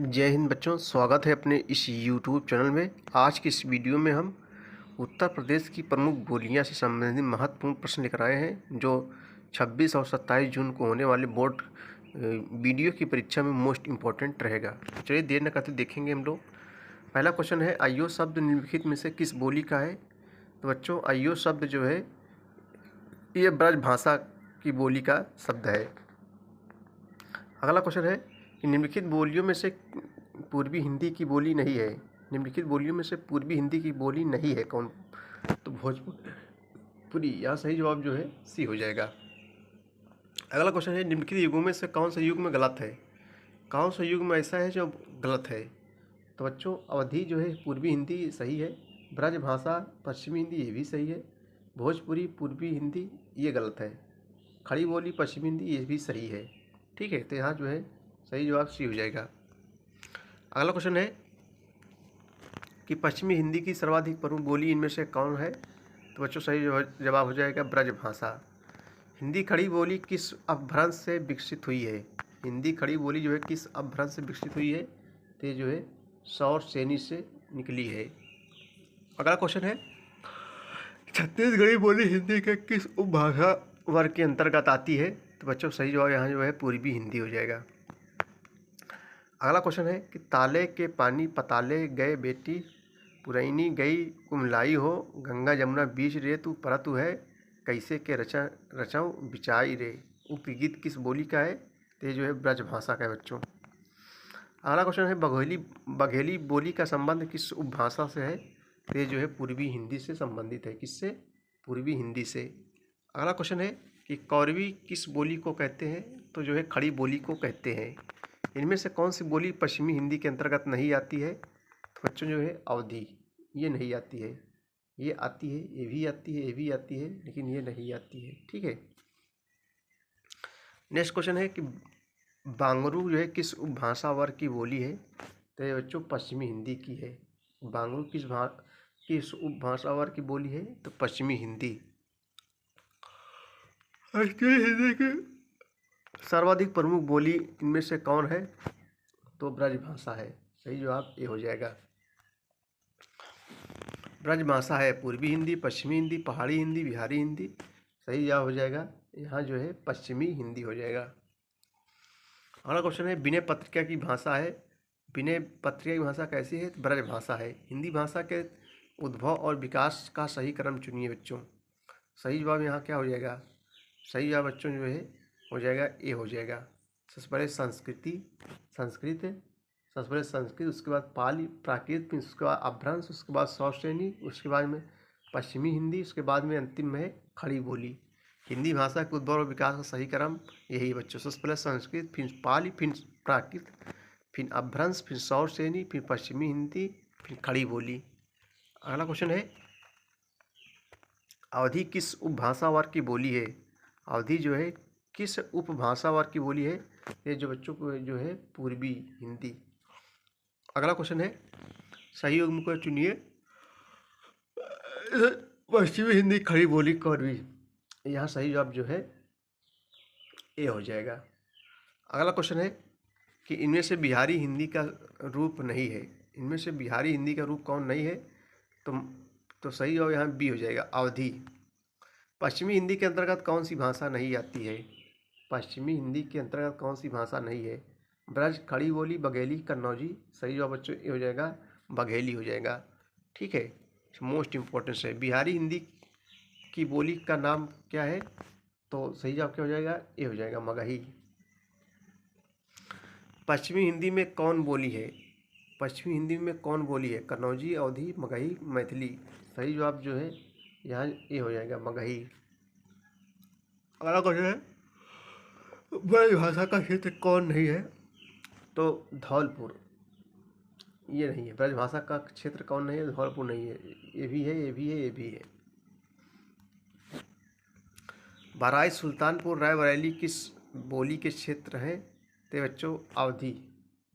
जय हिंद बच्चों, स्वागत है अपने इस YouTube चैनल में। आज की इस वीडियो में हम उत्तर प्रदेश की प्रमुख बोलियां से संबंधित महत्वपूर्ण प्रश्न लेकर आए हैं, जो 26 और 27 जून को होने वाले बोर्ड वीडियो की परीक्षा में मोस्ट इम्पोर्टेंट रहेगा। चलिए देर न करते देखेंगे हम लोग। पहला क्वेश्चन है, आइयो शब्द निम्नलिखित में से किस बोली का है? तो बच्चों, आइयो शब्द जो है ये ब्रज भाषा की बोली का शब्द है। अगला क्वेश्चन है कि निम्नलिखित बोलियों में से पूर्वी हिंदी की बोली नहीं है। निम्नलिखित बोलियों में से पूर्वी हिंदी की बोली नहीं है कौन? तो भोजपुरी। यहाँ सही जवाब जो है सी हो जाएगा। अगला क्वेश्चन है, निम्नलिखित युगों में से कौन सा युग में गलत है? कौन सा युग में ऐसा है जो गलत है? तो बच्चों, अवधी जो है पूर्वी हिंदी सही है, ब्रज भाषा पश्चिमी हिंदी ये भी सही है, भोजपुरी पूर्वी हिंदी ये गलत है, खड़ी बोली पश्चिमी हिंदी ये भी सही है। ठीक है, तो यहाँ जो है सही जवाब सी हो जाएगा। अगला क्वेश्चन है कि पश्चिमी हिंदी की सर्वाधिक प्रमुख बोली इनमें से कौन है? तो बच्चों, सही जवाब हो जाएगा ब्रज भाषा। हिंदी खड़ी बोली किस अपभ्रंश से विकसित हुई है? हिंदी खड़ी बोली जो है किस अपभ्रंश से विकसित हुई है? तो ये जो है सौर सेनी से निकली है। अगला क्वेश्चन है, छत्तीसगढ़ी बोली हिंदी के किस उपभाषा वर्ग के अंतर्गत आती है? तो बच्चों, सही जवाब यहाँ जो है पूर्वी हिंदी हो जाएगा। अगला क्वेश्चन है कि ताले के पानी पताले गए बेटी, पुरैनी गई कुमलाई हो, गंगा जमुना बीच रे तू परतु है, कैसे के रचऊ बिचाई रे। उक्त गीत किस बोली का है? तो ये जो है ब्रज भाषा का है बच्चों। अगला क्वेश्चन है, बघेली बोली का संबंध किस उपभाषा से है? तो ये जो है पूर्वी हिंदी से संबंधित है। किससे? पूर्वी हिंदी से। अगला क्वेश्चन है कि कौरवी किस बोली को कहते हैं? तो जो है खड़ी बोली को कहते हैं। इनमें से कौन सी बोली पश्चिमी हिंदी के अंतर्गत नहीं आती है? तो बच्चों जो है अवधी ये नहीं आती है, ये आती है, ये भी आती है, ये भी आती है, लेकिन ये नहीं आती है। ठीक है। नेक्स्ट क्वेश्चन है कि बांगरू जो है किस उपभाषा वर्ग की बोली है? तो ये बच्चों पश्चिमी हिंदी की है। बांगरू किस उपभाषा वर्ग की बोली है? तो पश्चिमी हिंदी। हिंदी की सर्वाधिक प्रमुख बोली इनमें से कौन है? तो ब्रज भाषा है। सही जवाब ये हो जाएगा। ब्रज भाषा है पूर्वी हिंदी, पश्चिमी हिंदी, पहाड़ी हिंदी, बिहारी हिंदी। सही जवाब हो जाएगा यहाँ जो है पश्चिमी हिंदी हो जाएगा। अगला क्वेश्चन है, विनय पत्रिका की भाषा है। विनय पत्रिका की भाषा कैसी है? तो ब्रज भाषा है। हिंदी भाषा के उद्भव और विकास का सही क्रम चुनिए बच्चों। सही जवाब यहाँ क्या हो जाएगा? सही जवाब बच्चों जो है हो जाएगा ए हो जाएगा। सबसे पहले संस्कृत, उसके बाद पाली प्राकृत, फिर उसके बाद अपभ्रंश, उसके बाद सौश्रेणी, उसके बाद में पश्चिमी हिंदी, उसके बाद में अंतिम में है खड़ी बोली। हिंदी भाषा के उद्भव और विकास का सही क्रम यही है बच्चों। सबसे पहले संस्कृत, फिर पाली, फिर प्राकृत, फिर अपभ्रंश, फिर सौश्रेणी, फिर पश्चिमी हिंदी, फिर खड़ी बोली। अगला क्वेश्चन है, अवधी किस उपभाषा वर्ग की बोली है? अवधी जो है किस उपभाषा वर्ग की बोली है? ये जो बच्चों को जो है पूर्वी हिंदी। अगला क्वेश्चन है, सही युग्म को चुनिए। पश्चिमी हिंदी खड़ी बोली कौरवी। यहाँ सही जवाब जो है ए हो जाएगा। अगला क्वेश्चन है कि इनमें से बिहारी हिंदी का रूप नहीं है। इनमें से बिहारी हिंदी का रूप कौन नहीं है? तो सही जवाब यहाँ बी हो जाएगा, अवधी। पश्चिमी हिंदी के अंतर्गत कौन सी भाषा नहीं आती है? पश्चिमी हिंदी के अंतर्गत कौन सी भाषा नहीं है? ब्रज, खड़ी बोली, बघेली, कन्नौजी। सही जवाब बच्चों ये हो जाएगा बघेली हो जाएगा। ठीक है, मोस्ट इम्पोर्टेंट है। बिहारी हिंदी की बोली का नाम क्या है? तो सही जवाब क्या हो जाएगा? ये हो जाएगा मगही। पश्चिमी हिंदी में कौन बोली है? पश्चिमी हिंदी में कौन बोली है? कन्नौजी, अवधी, मगही, मैथिली। सही जवाब जो है यहाँ ये हो जाएगा मगही। अगला क्वेश्चन है, ब्रज भाषा का क्षेत्र कौन नहीं है? तो धौलपुर ये नहीं है। ब्रज भाषा का क्षेत्र कौन नहीं है? धौलपुर नहीं है। ये भी है, ये भी है, ये भी है। बहराइच, सुल्तानपुर, रायबरेली किस बोली के क्षेत्र हैं? तो बच्चों अवधी।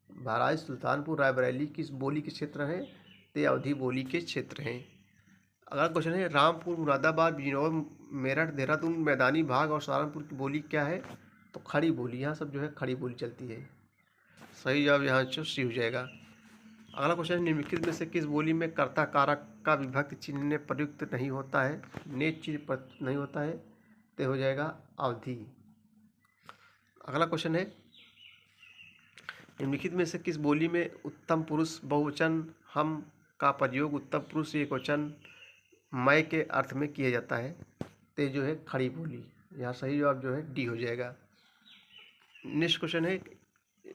बहराइच, सुल्तानपुर, रायबरेली किस बोली के क्षेत्र हैं? तो अवधी बोली के क्षेत्र हैं। अगला क्वेश्चन है, रामपुर, मुरादाबाद, बिजनौर, मेरठ, देहरादून, मैदानी भाग और सहारनपुर की बोली क्या है? तो खड़ी बोली। यहाँ सब जो है खड़ी बोली चलती है। सही जवाब यहाँ बच्चों सी हो जाएगा। अगला क्वेश्चन, निम्नलिखित में से किस बोली में कर्ता कारक का विभक्ति चिन्ह प्रयुक्त नहीं होता है, नेत चिन्ह प्रयुक्त नहीं होता है, तो हो जाएगा अवधि। अगला क्वेश्चन है, निम्नलिखित में से किस बोली में उत्तम पुरुष बहुवचन हम का प्रयोग उत्तम पुरुष एकवचन मैं के अर्थ में किया जाता है, तो जो है खड़ी बोली। यहाँ सही जवाब जो है डी हो जाएगा। नेक्स्ट क्वेश्चन है,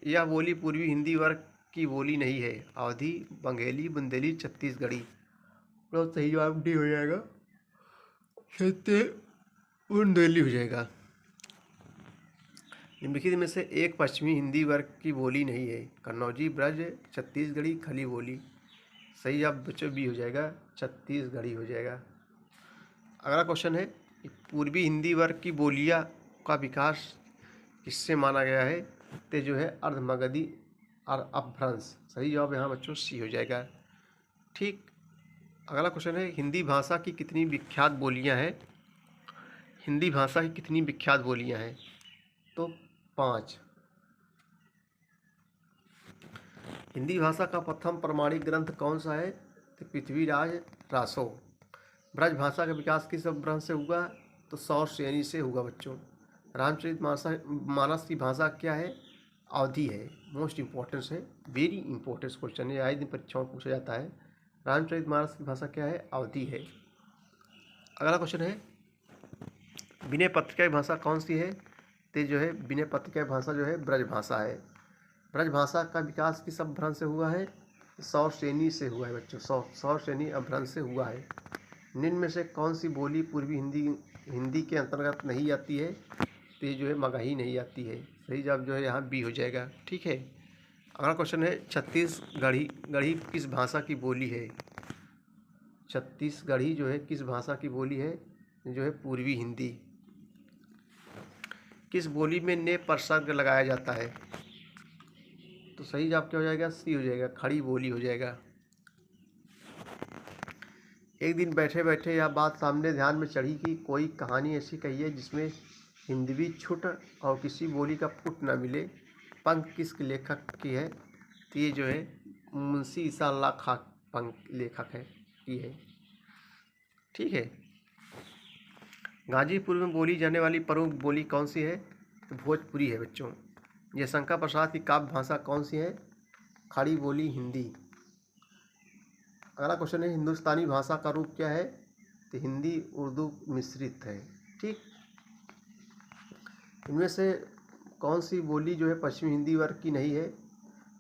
यह बोली पूर्वी हिंदी वर्ग की बोली नहीं है, अवधी, बंगेली, बुंदेली, छत्तीसगढ़ी। तो सही जवाब डी हो जाएगा, बुंदेली हो जाएगा। निम्नलिखित में से एक पश्चिमी हिंदी वर्ग की बोली नहीं है, कन्नौजी, ब्रज, छत्तीसगढ़ी, खली बोली। सही जवाब बच्चों बी हो जाएगा, छत्तीसगढ़ी हो जाएगा। अगला क्वेश्चन है, पूर्वी हिंदी वर्ग की बोलियां का विकास किससे माना गया है, तो जो है अर्धमगधी और अपभ्रंश। सही जवाब यहाँ बच्चों सी हो जाएगा। ठीक। अगला क्वेश्चन है, हिंदी भाषा की कितनी विख्यात बोलियां हैं, हिंदी भाषा की कितनी विख्यात बोलियां हैं, तो 5। हिंदी भाषा का प्रथम प्रमाणिक ग्रंथ कौन सा है, तो पृथ्वीराज रासो। ब्रज भाषा का विकास किस अपभ्रंश से हुआ, तो सौर श्रेणी से हुआ बच्चों। रामचरितमानस की भाषा क्या है, अवधि है। मोस्ट इम्पोर्टेंस है, वेरी इंपॉर्टेंट क्वेश्चन है, आए दिन परीक्षाओं में पूछा जाता है। रामचरितमानस की भाषा क्या है, अवधि है। अगला क्वेश्चन है, विनय पत्रिका की भाषा कौन सी है, तो जो है विनय पत्रिका की भाषा जो है ब्रज भाषा है। ब्रज भाषा का विकास किस अपभ्रंश से हुआ है, सौर श्रेणी से हुआ है बच्चों, सौर श्रेणी अपभ्रंश से हुआ है। निम्न में से कौन सी बोली पूर्वी हिंदी के अंतर्गत नहीं आती है, तो ये जो है मगही नहीं आती है। सही जवाब जो है यहाँ बी हो जाएगा। ठीक है। अगला क्वेश्चन है, छत्तीसगढ़ी किस भाषा की बोली है, छत्तीसगढ़ी जो है किस भाषा की बोली है, जो है पूर्वी हिंदी। किस बोली में ने प्रसर्ग लगाया जाता है, तो सही जवाब क्या हो जाएगा, सी हो जाएगा, खड़ी बोली हो जाएगा। एक दिन बैठे बैठे यह बात सामने ध्यान में चढ़ी कि कोई कहानी ऐसी कही है जिसमें हिंदवी छुट और किसी बोली का पुट न मिले। पंक्ति किस लेखक की है, तो ये जो है मुंशी ईसा अल्लाह खां पंक्ति लेखक है की है। ठीक है। गाजीपुर में बोली जाने वाली प्रमुख बोली कौन सी है, तो भोजपुरी है बच्चों। जयशंकर प्रसाद की काव्य भाषा कौन सी है, खड़ी बोली हिंदी। अगला क्वेश्चन है, हिंदुस्तानी भाषा का रूप क्या है, तो हिंदी उर्दू मिश्रित है। ठीक। इनमें से कौन सी बोली जो है पश्चिमी हिंदी वर्ग की नहीं है,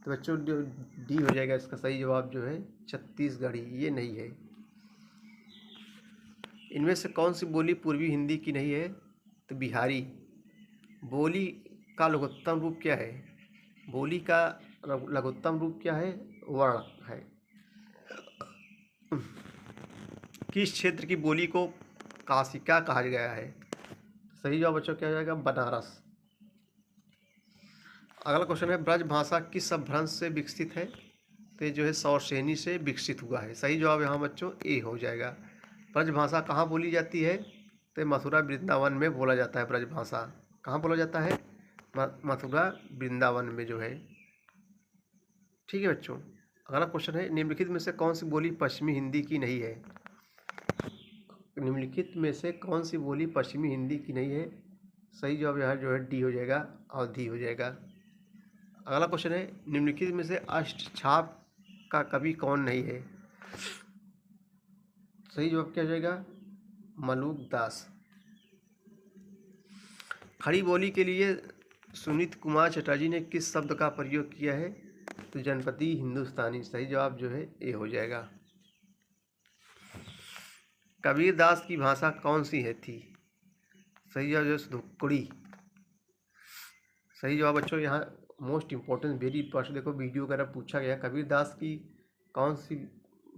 तो बच्चों डी हो जाएगा, इसका सही जवाब जो है छत्तीसगढ़ी, ये नहीं है। इनमें से कौन सी बोली पूर्वी हिंदी की नहीं है, तो बिहारी। बोली का लघुत्तम रूप क्या है, बोली का लघुत्तम रूप क्या है, वर्ण है। किस क्षेत्र की बोली को काशिका कहा गया है, सही जवाब बच्चों क्या हो जाएगा, बनारस। अगला क्वेश्चन है, ब्रज भाषा किस अपभ्रंश से विकसित है, तो जो है सौर श्रेणी से विकसित हुआ है। सही जवाब यहाँ बच्चों ए हो जाएगा। ब्रज भाषा कहाँ बोली जाती है, तो मथुरा वृंदावन में बोला जाता है। ब्रज भाषा कहाँ बोला जाता है, मथुरा वृंदावन में जो है। ठीक है बच्चों। अगला क्वेश्चन है, निम्नलिखित में से कौन सी बोली पश्चिमी हिंदी की नहीं है, निम्नलिखित में से कौन सी बोली पश्चिमी हिंदी की नहीं है, सही जवाब यहाँ जो है डी हो जाएगा, अवधि हो जाएगा। अगला क्वेश्चन है, निम्नलिखित में से अष्टछाप का कवि कौन नहीं है, सही जवाब क्या हो जाएगा, मलूक दास। खड़ी बोली के लिए सुनीत कुमार चटर्जी ने किस शब्द का प्रयोग किया है, तो जनपदी हिंदुस्तानी। सही जवाब जो है ए हो जाएगा। कबीर दास की भाषा कौन सी है थी, सही जवाब जो है धुक्कड़ी। सही जवाब बच्चों यहाँ मोस्ट इम्पोर्टेंट वेरी इंपॉर्टेंट, देखो वीडियो वगैरह पूछा गया, कबीर दास की कौन सी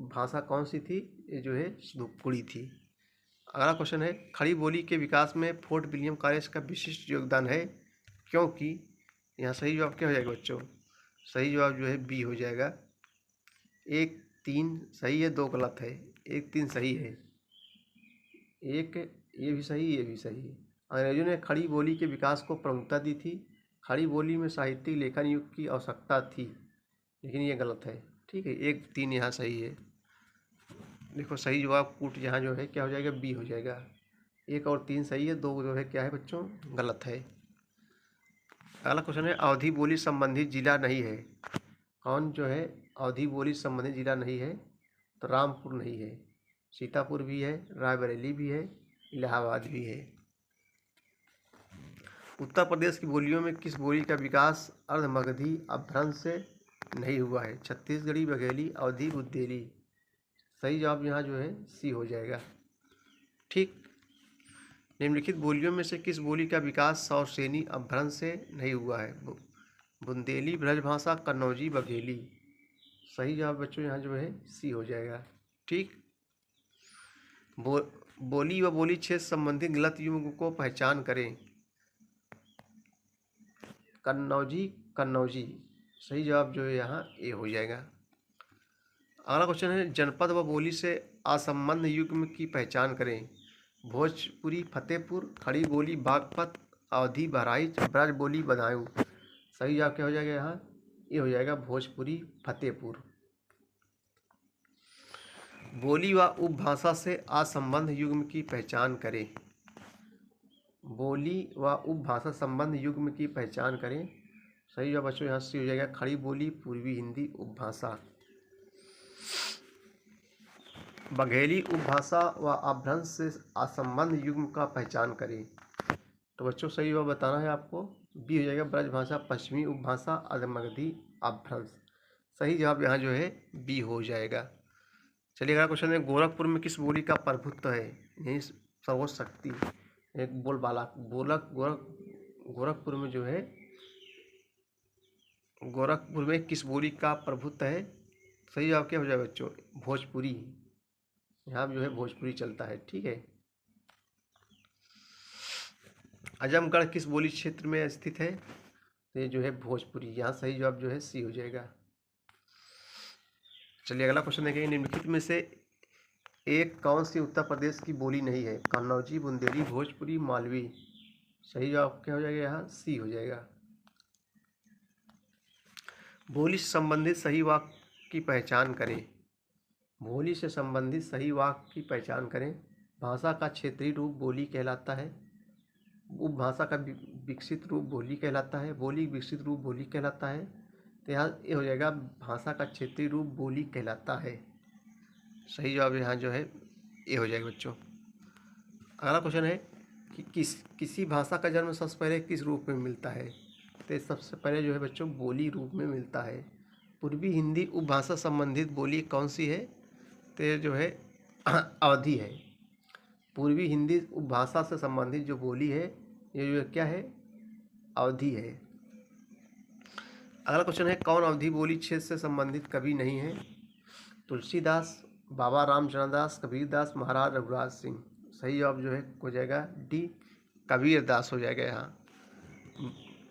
भाषा कौन सी थी, ये जो है धुक्कड़ी थी। अगला क्वेश्चन है, खड़ी बोली के विकास में फोर्ट विलियम कॉलेज का विशिष्ट योगदान है, क्योंकि। यहाँ सही जवाब क्या हो जाएगा बच्चों, सही जवाब जो है बी हो जाएगा। 1 3 सही है, 2 गलत है, 1 3 सही है, एक ये भी सही, ये भी सही है। अंग्रेजों ने खड़ी बोली के विकास को प्रमुखता दी थी, खड़ी बोली में साहित्यिक लेखन युग की आवश्यकता थी, लेकिन ये गलत है। ठीक है, 1 3 यहाँ सही है। देखो सही जवाब कूट यहाँ जो है क्या हो जाएगा, बी हो जाएगा। 1 और 3 सही है, 2 जो है क्या है बच्चों, गलत है। अगला क्वेश्चन है, अवधी बोली संबंधित जिला नहीं है। कौन जो है अवधी बोली संबंधित जिला नहीं है, तो रामपुर नहीं है, सीतापुर भी है, रायबरेली भी है, इलाहाबाद भी है। उत्तर प्रदेश की बोलियों में किस बोली का विकास अर्धमगधी अपभ्रंश से नहीं हुआ है? छत्तीसगढ़ी, बघेली, अवधी, बुंदेली। सही जवाब यहाँ जो है सी हो जाएगा। ठीक। निम्नलिखित बोलियों में से किस बोली का विकास सौरसेनी अपभ्रंश से नहीं हुआ है? बुंदेली, ब्रजभाषा, कन्नौजी, बघेली। सही जवाब बच्चों यहाँ जो है सी हो जाएगा। ठीक। बोली व बोली क्षेत्र संबंधित गलत युग्म को पहचान करें। कन्नौजी, कन्नौजी। सही जवाब जो है यहाँ ए हो जाएगा। अगला क्वेश्चन है, जनपद व बोली से असंबद्ध युग्म की पहचान करें। भोजपुरी, फतेहपुर, खड़ी बोली, बागपत, अवधी, बहराइच, ब्रज बोली, बदायूं। सही जवाब क्या हो जाएगा यहाँ, ये हो जाएगा भोजपुरी, फतेहपुर। बोली व उपभाषा से असंबद्ध युग्म की पहचान करें। बोली व उपभाषा संबंध युग्म की पहचान करें। सही जवाब बच्चों यहाँ से हो जाएगा खड़ी बोली, पूर्वी हिंदी, उपभाषा। बघेली उपभाषा व अपभ्रंश से असंबद्ध युग्म का पहचान करें। तो बच्चों सही जवाब बताना है आपको, बी हो जाएगा ब्रजभाषा, पश्चिमी उपभाषा, अर्धमगधी, अपभ्रंश। सही जवाब यहाँ जो है बी हो जाएगा। चलिए अगला क्वेश्चन है, गोरखपुर में किस बोली का प्रभुत्व है? यही सर्वोच्च शक्ति एक बोलबाला गोरखपुर में जो है, गोरखपुर में किस बोली का प्रभुत्व है? सही जवाब क्या हो जाएगा बच्चों, भोजपुरी। यहाँ जो है भोजपुरी चलता है। ठीक है। आजमगढ़ किस बोली क्षेत्र में स्थित है? तो ये जो है भोजपुरी। यहाँ सही जवाब जो है सी हो जाएगा। चलिए अगला क्वेश्चन देखेंगे, निम्नलिखित में से एक कौन सी उत्तर प्रदेश की बोली नहीं है? कन्नौजी, बुंदेली, भोजपुरी, मालवी। सही जवाब क्या हो जाएगा यहाँ, सी हो जाएगा। बोली से संबंधित सही वाक्य की पहचान करें। बोली से संबंधित सही वाक्य की पहचान करें। भाषा का क्षेत्रीय रूप बोली कहलाता है। उपभाषा का विकसित रूप बोली कहलाता है। बोली विकसित रूप बोली कहलाता है। तो यहाँ ये हो जाएगा भाषा का क्षेत्रीय रूप बोली कहलाता है। सही जवाब यहाँ जो है ये हो जाएगा बच्चों। अगला क्वेश्चन है कि किसी भाषा का जन्म सबसे पहले किस रूप में मिलता है? तो सबसे पहले जो है बच्चों बोली रूप में मिलता है। पूर्वी हिंदी उपभाषा संबंधित बोली कौन सी है? तो ये जो है अवधी है। पूर्वी हिंदी उपभाषा से संबंधित जो बोली है ये जो क्या है, अवधी है। अगला क्वेश्चन है, कौन अवधी बोली क्षेत्र से संबंधित कवि नहीं है? तुलसीदास, बाबा रामचंद्रदास, कबीरदास, महाराज रघुराज सिंह। सही जवाब जो है हो जाएगा डी, कबीरदास हो जाएगा यहाँ।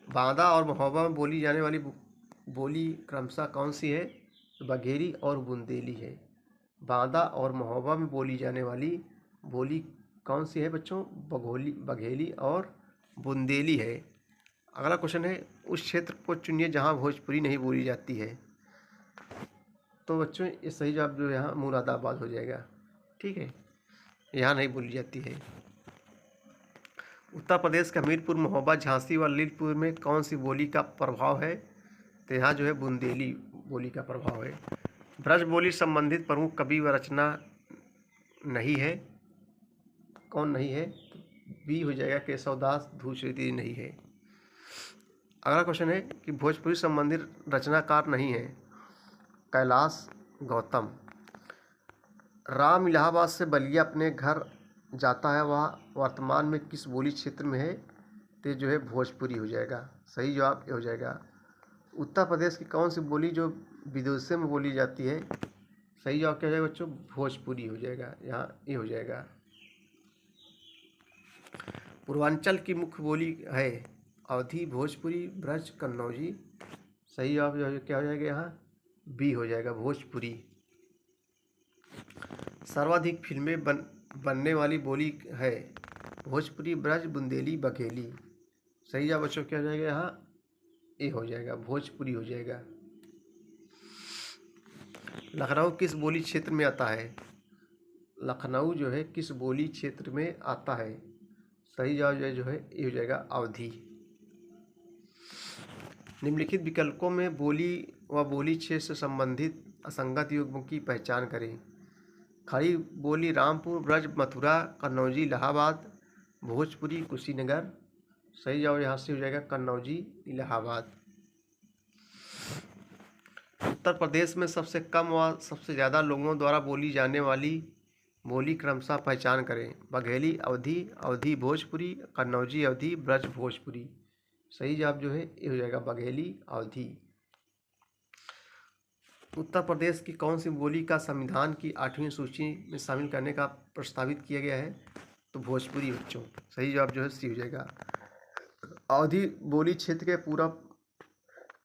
बांदा और महोबा में बोली जाने वाली बोली क्रमशः कौन सी है? बघेली और बुंदेली है। बांदा और महोबा में बोली जाने वाली बोली कौन सी है बच्चों? बघेली और बुंदेली है। अगला क्वेश्चन है, उस क्षेत्र को चुनिए जहाँ भोजपुरी नहीं बोली जाती है। तो बच्चों ये सही जवाब जो यहाँ मुरादाबाद हो जाएगा। ठीक है, यहाँ नहीं बोली जाती है। उत्तर प्रदेश के हमीरपुर, महोबा, झांसी व ललितपुर में कौन सी बोली का प्रभाव है? तो यहाँ जो है बुंदेली बोली का प्रभाव है। ब्रज बोली संबंधित प्रमुख कवि व रचना नहीं है। कौन नहीं है? बी हो जाएगा केशवदास, धूसरी नहीं है। अगला क्वेश्चन है कि भोजपुरी संबंधित रचनाकार नहीं है। कैलाश गौतम। राम इलाहाबाद से बलिया अपने घर जाता है, वह वर्तमान में किस बोली क्षेत्र में है? तो जो है भोजपुरी हो जाएगा। सही जवाब ये हो जाएगा। उत्तर प्रदेश की कौन सी बोली जो विदेशों में बोली जाती है? सही जवाब क्या हो जाएगा बच्चों? भोजपुरी हो जाएगा। यहाँ ये हो जाएगा। पूर्वांचल की मुख्य बोली है अवधी, भोजपुरी, ब्रज, कन्नौजी। सही जवाब क्या हो जाएगा यहाँ? बी हो जाएगा, भोजपुरी। सर्वाधिक फिल्में बनने वाली बोली है भोजपुरी, ब्रज, बुंदेली, बघेली। सही जवाब बच्चों क्या हो जाएगा यहाँ? ए हो जाएगा, भोजपुरी हो जाएगा। लखनऊ किस बोली क्षेत्र में आता है? लखनऊ जो है किस बोली क्षेत्र में आता है? सही जवाब जो है ये हो जाएगा अवधी। निम्नलिखित विकल्पों में बोली व बोली क्षेत्र से संबंधित असंगत युग्मों की पहचान करें। खड़ी बोली रामपुर, ब्रज, मथुरा, कन्नौजी, इलाहाबाद, भोजपुरी, कुशीनगर। सही जवाब यहाँ से हो जाएगा कन्नौजी, इलाहाबाद। उत्तर प्रदेश में सबसे कम व सबसे ज़्यादा लोगों द्वारा बोली जाने वाली बोली क्रमशः पहचान करें। बघेली अवधी, अवधी भोजपुरी, कन्नौजी अवधी, ब्रज भोजपुरी। सही जवाब जो है ये हो जाएगा बघेली अवधी। उत्तर प्रदेश की कौन सी बोली का संविधान की 8वीं सूची में शामिल करने का प्रस्तावित किया गया है? तो भोजपुरी बच्चों। सही जवाब जो है सी हो जाएगा। अवधी बोली क्षेत्र के पूरब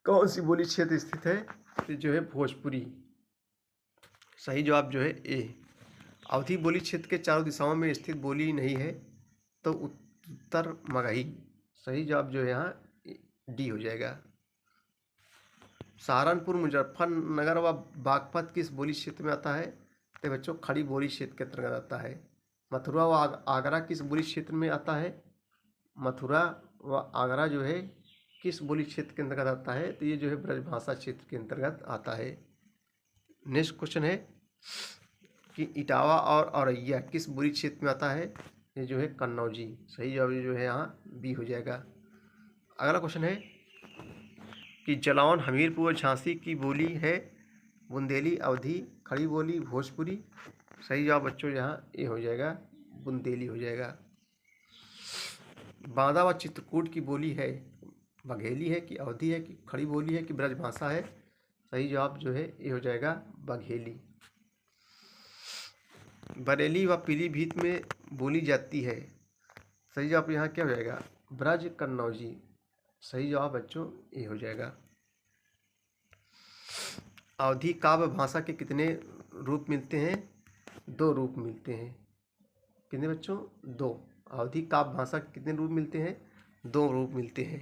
कौन सी बोली क्षेत्र स्थित है? तो जो है भोजपुरी। सही जवाब जो है ए। अवधी बोली क्षेत्र के चारों दिशाओं में स्थित बोली नहीं है तो उत्तर मगही। सही जवाब जो है यहाँ डी हो जाएगा। सहारनपुर, मुजफ्फरनगर व बागपत किस बोली क्षेत्र में आता है? तो बच्चों खड़ी बोली क्षेत्र के अंतर्गत आता है। मथुरा व आगरा किस बोली क्षेत्र में आता है? मथुरा व आगरा जो है किस बोली क्षेत्र के अंतर्गत आता है? तो ये जो है ब्रजभाषा क्षेत्र के अंतर्गत आता है। नेक्स्ट क्वेश्चन है कि इटावा और औरैया किस बोली क्षेत्र में आता है? ये जो है कन्नौजी। सही जवाब जो है यहाँ बी हो जाएगा। अगला क्वेश्चन है कि जलौन, हमीरपुर, झांसी की बोली है। बुंदेली, अवधी, खड़ी बोली, भोजपुरी। सही जवाब बच्चों यहाँ ए हो जाएगा, बुंदेली हो जाएगा। बांदा व चित्रकूट की बोली है। बघेली है कि अवधी है कि खड़ी बोली है कि ब्रजभाषा है? सही जवाब जो है ये हो जाएगा बघेली। बरेली व पीलीभीत में बोली जाती है। सही जवाब यहाँ क्या हो जाएगा? ब्रज कन्नौजी। सही जवाब बच्चों ये हो जाएगा। अवधी काव्य भाषा के कितने रूप मिलते हैं? 2 रूप मिलते हैं। कितने बच्चों? 2। अवधी काव्य भाषा के कितने रूप मिलते हैं? 2 रूप मिलते हैं।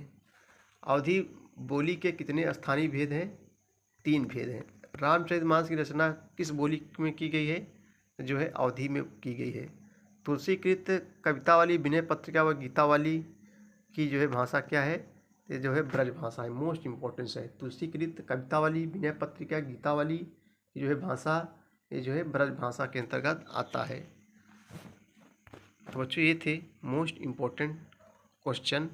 अवधी बोली के कितने स्थानीय भेद हैं? 3 भेद हैं। रामचरितमानस की रचना किस बोली में की गई है? जो है अवधी में की गई है। तुलसीकृत कविता वाली विनय पत्रिका व गीता वाली की जो है भाषा क्या है? ये जो है ब्रज भाषा है। मोस्ट इम्पोर्टेंस है। तुलसीकृत कविता वाली, विनय पत्रिका, गीता वाली जो है भाषा ये जो है ब्रज भाषा के अंतर्गत आता है। तो बच्चों ये थे मोस्ट इम्पोर्टेंट क्वेश्चन।